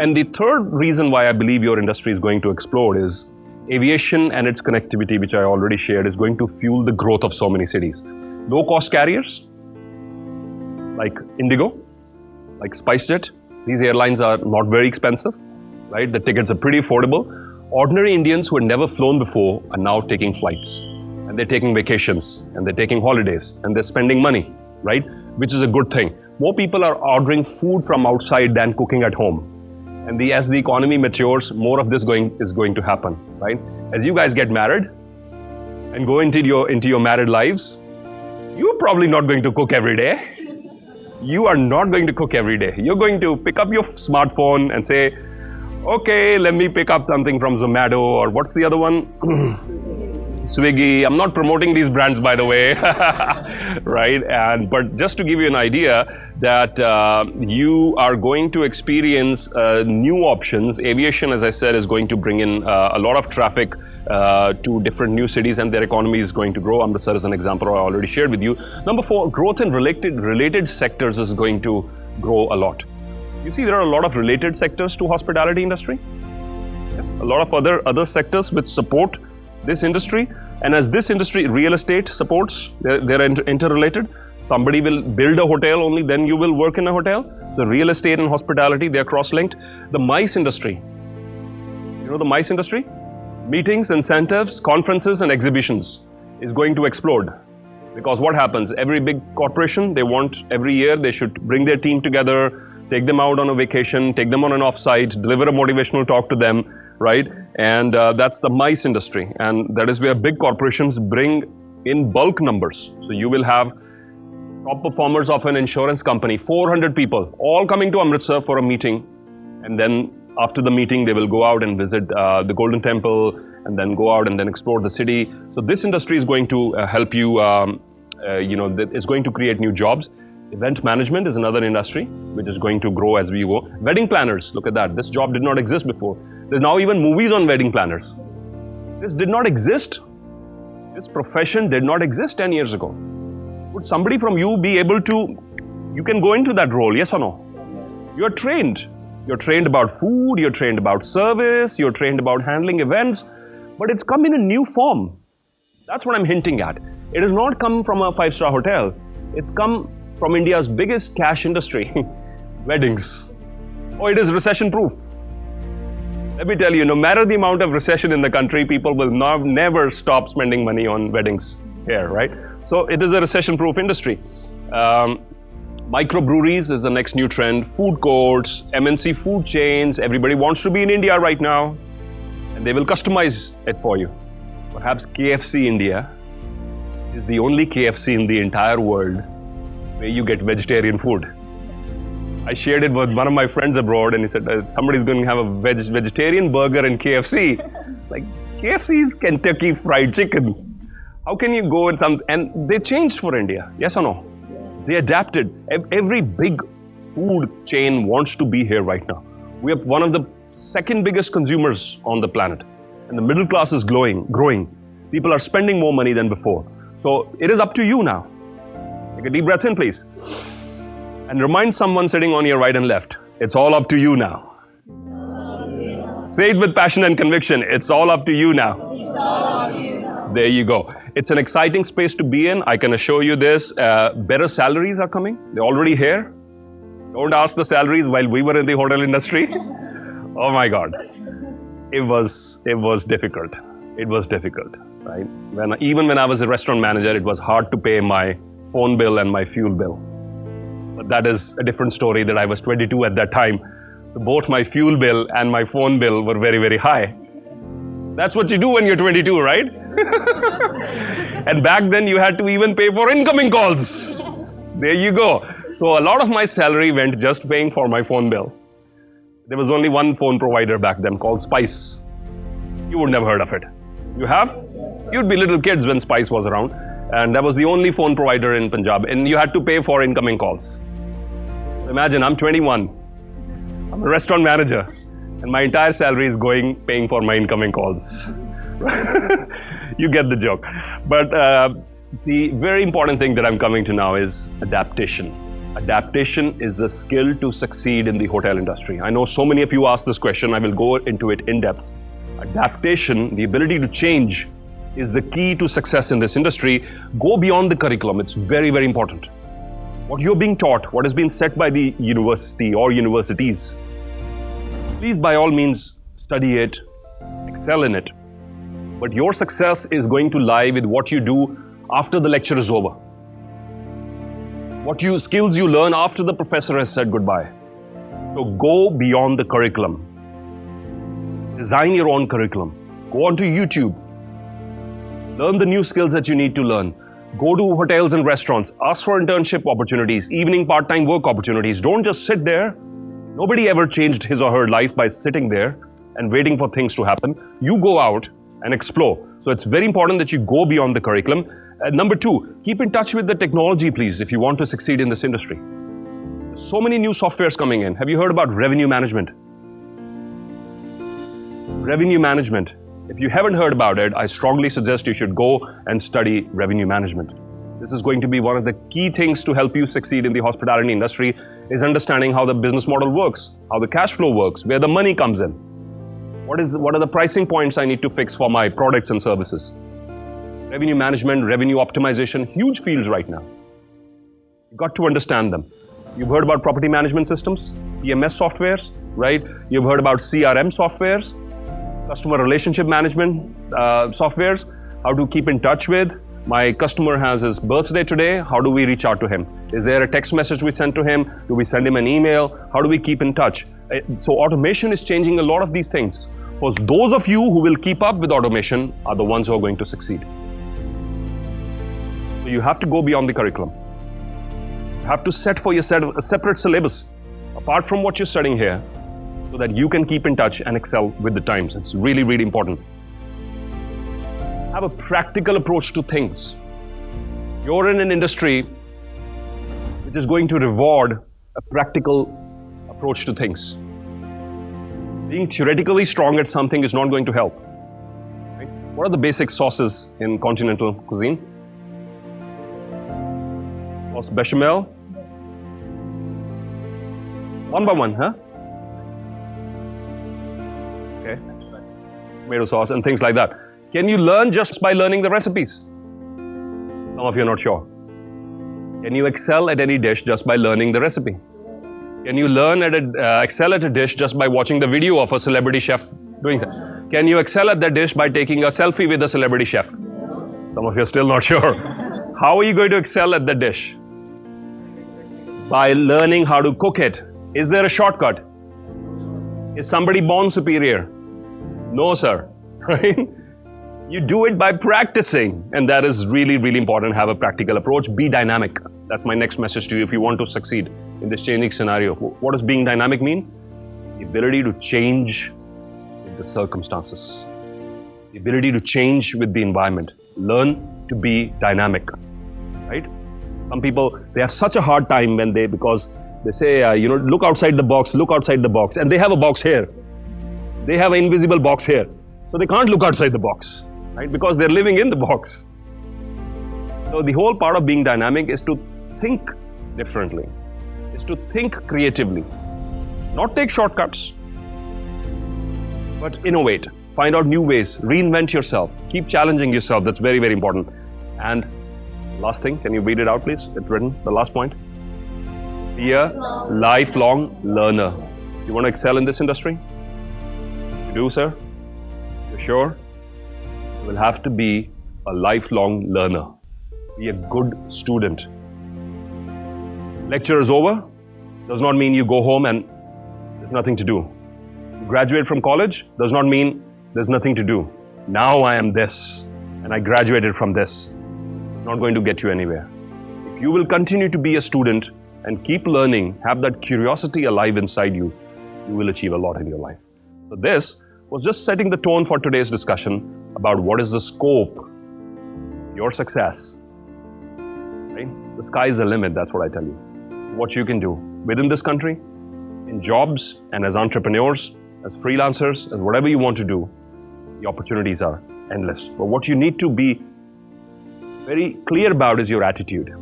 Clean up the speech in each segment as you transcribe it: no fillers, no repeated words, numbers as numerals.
And the third reason why I believe your industry is going to explode is aviation and its connectivity, which I already shared, is going to fuel the growth of so many cities. Low-cost carriers like Indigo, like SpiceJet, these airlines are not very expensive, right? The tickets are pretty affordable. Ordinary Indians who had never flown before are now taking flights, and they're taking vacations, and they're taking holidays, and they're spending money, right? Which is a good thing. More people are ordering food from outside than cooking at home. And as the economy matures, more of this is going to happen, right? As you guys get married and go into your married lives, you're probably not going to cook every day. You are not going to cook every day. You're going to pick up your smartphone and say, okay, let me pick up something from Zomato, or what's the other one? Swiggy. I'm not promoting these brands, by the way, right? But just to give you an idea that you are going to experience new options. Aviation, as I said, is going to bring in a lot of traffic to different new cities, and their economy is going to grow. Amritsar is an example I already shared with you. Number 4, growth in related sectors is going to grow a lot. You see, there are a lot of related sectors to hospitality industry. Yes, a lot of other sectors which support this industry, and as this industry, real estate supports, they're interrelated. Somebody will build a hotel, only then you will work in a hotel. So real estate and hospitality, they're cross-linked. The MICE industry, you know the MICE industry? Meetings, incentives, conferences and exhibitions is going to explode. Because what happens? Every big corporation, they want every year, they should bring their team together, take them out on a vacation, take them on an offsite, deliver a motivational talk to them, right? And that's the MICE industry. And that is where big corporations bring in bulk numbers. So you will have top performers of an insurance company, 400 people, all coming to Amritsar for a meeting. And then after the meeting, they will go out and visit the Golden Temple, and then go out and then explore the city. So this industry is going to help you, it's going to create new jobs. Event management is another industry which is going to grow as we go. Wedding planners, look at that. This job did not exist before. There's now even movies on wedding planners. This did not exist. This profession did not exist 10 years ago. Would somebody from you be able to, you can go into that role, yes or no? You're trained. You're trained about food, you're trained about service, you're trained about handling events, but it's come in a new form. That's what I'm hinting at. It has not come from a 5-star hotel. It's come from India's biggest cash industry, weddings. Oh, it is recession-proof. Let me tell you, no matter the amount of recession in the country, people will never stop spending money on weddings here, right? So it is a recession-proof industry. Microbreweries is the next new trend. Food courts, MNC food chains, everybody wants to be in India right now. And they will customize it for you. Perhaps KFC India is the only KFC in the entire world where you get vegetarian food. I shared it with one of my friends abroad, and he said, somebody's going to have a vegetarian burger in KFC. Like, KFC is Kentucky Fried Chicken. How can you go with some, and they changed for India, yes or no? They adapted. Every big food chain wants to be here right now. We are one of the second biggest consumers on the planet. And the middle class is growing. People are spending more money than before. So it is up to you now. Take a deep breath in, please. And remind someone sitting on your right and left, it's all up to you now. Say it with passion and conviction, it's all up to you now. There you go. It's an exciting space to be in. I can assure you this. Better salaries are coming. They're already here. Don't ask the salaries while we were in the hotel industry. Oh my God. It was difficult. It was difficult, right? Even when I was a restaurant manager, it was hard to pay my phone bill and my fuel bill. But that is a different story that I was 22 at that time. So both my fuel bill and my phone bill were very, very high. That's what you do when you're 22, right? And back then you had to even pay for incoming calls. There you go. So a lot of my salary went just paying for my phone bill. There was only one phone provider back then called Spice. You would never heard of it. You have? You'd be little kids when Spice was around. And that was the only phone provider in Punjab. And you had to pay for incoming calls. Imagine, I'm 21. I'm a restaurant manager. And my entire salary is paying for my incoming calls. You get the joke. But the very important thing that I'm coming to now is adaptation. Adaptation is the skill to succeed in the hotel industry. I know so many of you asked this question. I will go into it in depth. Adaptation, the ability to change, is the key to success in this industry. Go beyond the curriculum. It's very, very important. What you're being taught, what has been set by the university or universities, please by all means study it, excel in it. But your success is going to lie with what you do after the lecture is over. What skills you learn after the professor has said goodbye. So go beyond the curriculum. Design your own curriculum. Go onto YouTube. Learn the new skills that you need to learn. Go to hotels and restaurants. Ask for internship opportunities, evening part-time work opportunities. Don't just sit there. Nobody ever changed his or her life by sitting there and waiting for things to happen. You go out and explore. So it's very important that you go beyond the curriculum. Number two, keep in touch with the technology, please, if you want to succeed in this industry. There's so many new softwares coming in. Have you heard about revenue management? Revenue management. If you haven't heard about it, I strongly suggest you should go and study revenue management. This is going to be one of the key things to help you succeed in the hospitality industry, is understanding how the business model works, how the cash flow works, where the money comes in. What are the pricing points I need to fix for my products and services? Revenue management, revenue optimization, huge fields right now. You've got to understand them. You've heard about property management systems, PMS softwares, right? You've heard about CRM softwares, customer relationship management softwares, how to keep in touch with. My customer has his birthday today. How do we reach out to him? Is there a text message we send to him? Do we send him an email? How do we keep in touch? So automation is changing a lot of these things. For those of you who will keep up with automation are the ones who are going to succeed. So you have to go beyond the curriculum. You have to set for yourself a separate syllabus apart from what you're studying here, so that you can keep in touch and excel with the times. It's really, really important. Have a practical approach to things. You're in an industry which is going to reward a practical approach to things. Being theoretically strong at something is not going to help. Right? What are the basic sauces in continental cuisine? Sauce bechamel. One by one, huh? Okay. Tomato sauce and things like that. Can you learn just by learning the recipes? Some of you are not sure. Can you excel at any dish just by learning the recipe? Can you learn excel at a dish just by watching the video of a celebrity chef doing that? Can you excel at that dish by taking a selfie with a celebrity chef? Some of you are still not sure. How are you going to excel at that dish? By learning how to cook it. Is there a shortcut? Is somebody born superior? No, sir. Right? You do it by practicing, and that is really, really important. Have a practical approach. Be dynamic. That's my next message to you if you want to succeed in this changing scenario. What does being dynamic mean? The ability to change with the circumstances. The ability to change with the environment. Learn to be dynamic, right? Some people, they have such a hard time because they say, look outside the box, and they have a box here. They have an invisible box here. So they can't look outside the box, right? Because they're living in the box. So the whole part of being dynamic is to think differently, is to think creatively, not take shortcuts, but innovate, find out new ways, reinvent yourself, keep challenging yourself. That's very, very important. And last thing, can you read it out, please? It's written, the last point. Be a lifelong learner. You want to excel in this industry? You do, sir? You're sure? You will have to be a lifelong learner. Be a good student. Lecture is over. Does not mean you go home and there's nothing to do. You graduate from college. Does not mean there's nothing to do. Now I am this and I graduated from this. Not going to get you anywhere. If you will continue to be a student and keep learning, have that curiosity alive inside you, you will achieve a lot in your life. So this was just setting the tone for today's discussion about what is the scope, your success. Right? The sky is the limit, that's what I tell you. What you can do within this country, in jobs and as entrepreneurs, as freelancers, and whatever you want to do, the opportunities are endless. But what you need to be very clear about is your attitude.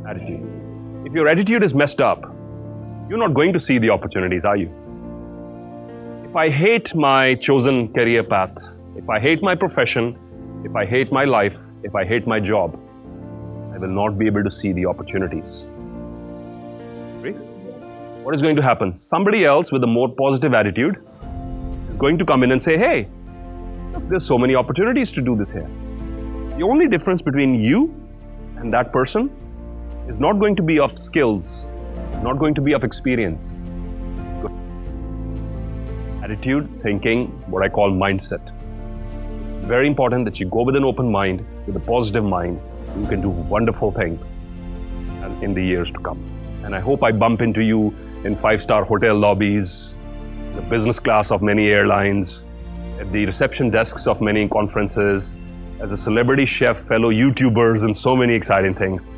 Attitude. If your attitude is messed up, you're not going to see the opportunities, are you? If I hate my chosen career path, if I hate my profession, if I hate my life, if I hate my job, I will not be able to see the opportunities. Right? What is going to happen? Somebody else with a more positive attitude is going to come in and say, hey, look, there's so many opportunities to do this here. The only difference between you and that person is not going to be of skills, not going to be of experience. Attitude, thinking, what I call mindset. It's very important that you go with an open mind, with a positive mind. You can do wonderful things in the years to come. And I hope I bump into you in 5-star hotel lobbies, the business class of many airlines, at the reception desks of many conferences, as a celebrity chef, fellow YouTubers, and so many exciting things.